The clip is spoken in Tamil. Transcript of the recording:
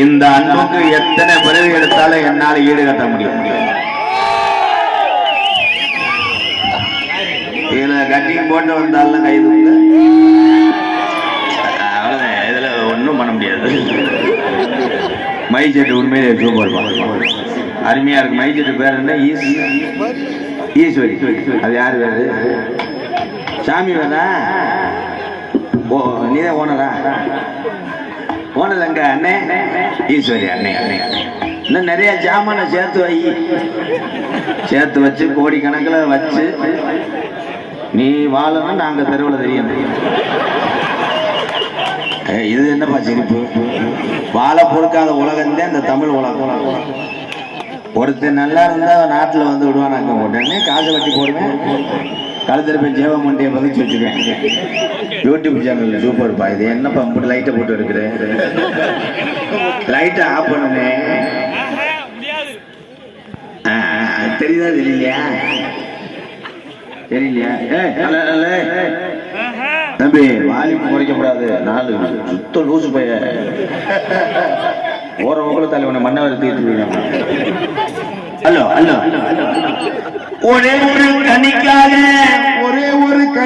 இந்த அன்புக்கு எத்தனை பிறகு எடுத்தாலும் என்னால் ஈடுகட்ட முடியும். இதுல கட்டிங் போட்டு வந்தாலும் கைது இதுல ஒன்றும் பண்ண முடியாது. மை செட்டு உண்மையிலே சூப்பர், அருமையா இருக்கு. மை செட்டு பேர் என்ன? ஈஸ்வரி. அது யாரு வேறு? சாமி வேணா? நீதான் ஓனரா? ஓனர் எங்க அண்ணே? ஈஸ்வரி அண்ணே. இன்னும் நிறைய ஜாமான சேர்த்து வச்சு கோடிக்கணக்கில் வச்சு நீ வாழணும். நாங்க தெருவில் தெரியும். இது என்னப்பா சிரிப்பு? வாழை பொறுக்காத உலகந்தே இந்த தமிழ் உலகம். ஒருத்தர் நல்லா இருந்தா நாட்டில் வந்து விடுவானாங்க. உடனே காசை வட்டி போடுவேன், கழுத்திருப்ப ஜேவமண்டியை பதிச்சு வச்சுருவேன். யூடியூப் சேனல்ல சூப்பர்ப்பா. இது என்னப்பா இப்படி லைட்டை போட்டு இருக்கிறேன்? லைட்டை ஆஃப் பண்ணுனே. தெரியுதா? தெரியலையா? தம்பி வால்யூம் குறைக்கப்படாது. 4 சுத்த லூசு பைய ஓர ஓகல தலைவனை மன்னவர் தீர்த்து. ஹலோ, ஒரே ஒரு கனிக்காக ஒரே ஒரு கனி